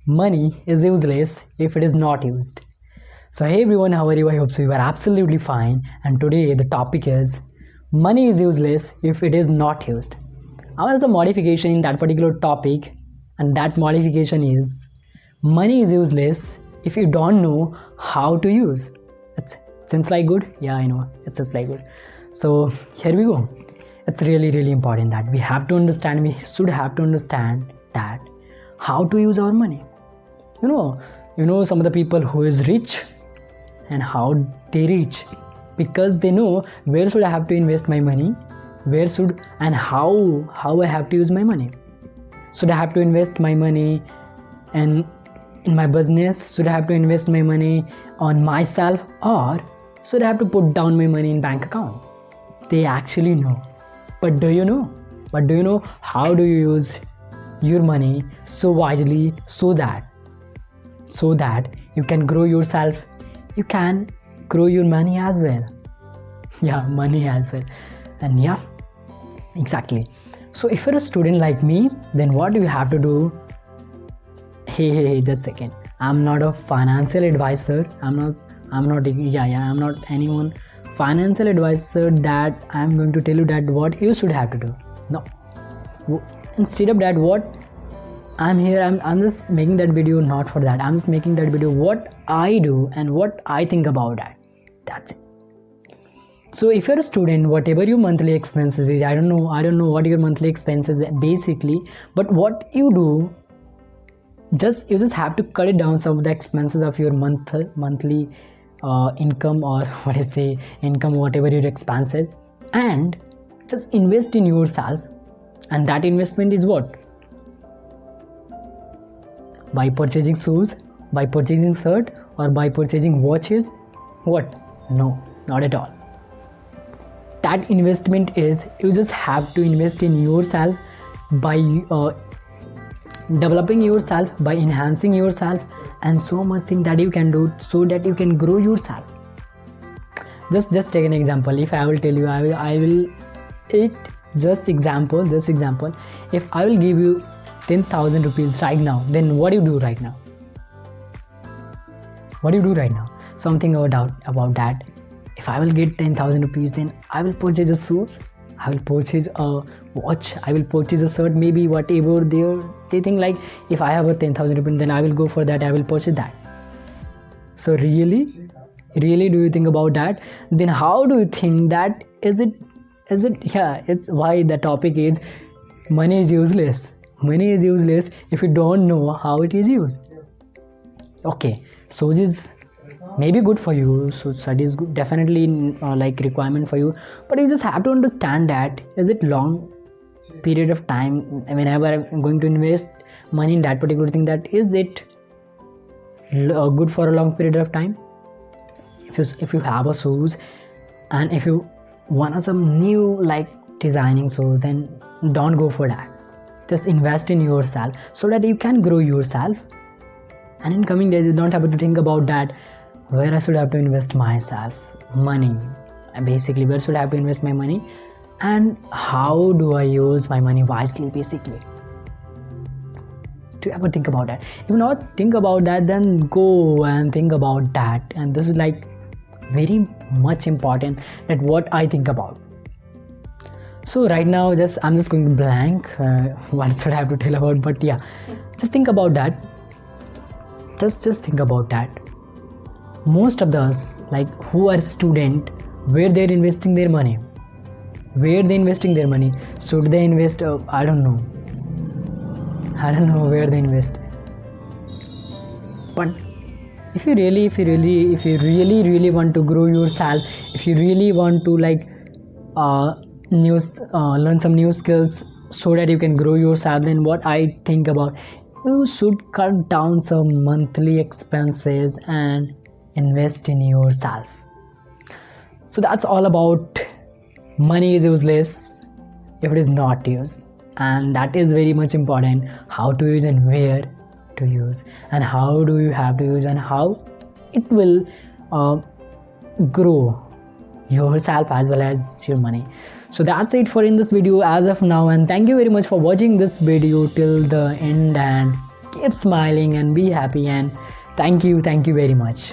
Money is useless if it is not used. So hey everyone, how are you? I hope so you are absolutely fine. And today the topic is money is useless if it is not used. I want some modification in that particular topic, and that modification is money is useless if you don't know how to use. It seems like good? Yeah, I know. It seems like good. So here we go. It's really important that we should have to understand that how to use our money. You know some of the people who is rich and how they reach, because they know where should I have to invest my money, where should and how I have to use my money. Should I have to invest my money in my business? Should I have to invest my money on myself, or should I have to put down my money in bank account? They actually know. But do you know how do you use your money so wisely, so that you can grow yourself, you can grow your money as well. Yeah, money as well. And yeah, exactly. So if you're a student like me, then what do you have to do? Hey, just a second. I'm not a financial advisor. I'm not anyone financial advisor that I'm going to tell you that what you should have to do. No. Instead of that, what I'm here, I'm just making that video not for that. I'm just making that video what I do and what I think about that. That's it. So if you're a student, whatever your monthly expenses is, I don't know what your monthly expenses is basically, but what you do, you just have to cut it down some of the expenses of your monthly income, or income, whatever your expenses, and just invest in yourself. And that investment is what? By purchasing shoes, by purchasing shirt, or by purchasing watches? What? No, not at all. That investment is, you just have to invest in yourself by developing yourself, by enhancing yourself, and so much thing that you can do so that you can grow yourself. Just take an example. If I will tell you, example, if I will give you 10,000 rupees right now, then what do you do right now? Something about that. If I will get 10,000 rupees, then I will purchase a shoes, I will purchase a watch, I will purchase a shirt, maybe whatever they think like, if I have a 10,000 rupees, then I will go for that, I will purchase that. So really do you think about that? Then how do you think that is it? Yeah, it's why the topic is money is useless. Money is useless if you don't know how it is used. Okay, so this may be good for you, so study is good, definitely like requirement for you, but you just have to understand that is it long period of time, whenever I'm going to invest money in that particular thing, that is it good for a long period of time. If you have a shoes and if you want some new like designing, so then don't go for that. Just invest in yourself so that you can grow yourself, and in coming days you don't have to think about that where I should have to invest myself money, and basically where should I have to invest my money, and how do I use my money wisely, basically. Do you ever think about that? If you not think about that, then go and think about that. And this is like very much important, that what I think about. So right now I'm just going blank what should I have to tell about, but yeah, just think about that. Just think about that. Most of us, like who are student, where they're investing their money, should they invest I don't know where they invest. But if you really want to grow yourself, if you really want to like learn some new skills so that you can grow yourself, then what I think about, you should cut down some monthly expenses and invest in yourself. So that's all about money is useless if it is not used, and that is very much important, how to use and where to use, and how do you have to use, and how it will grow yourself as well as your money. So that's it for in this video as of now, and thank you very much for watching this video till the end, and keep smiling and be happy, and thank you very much.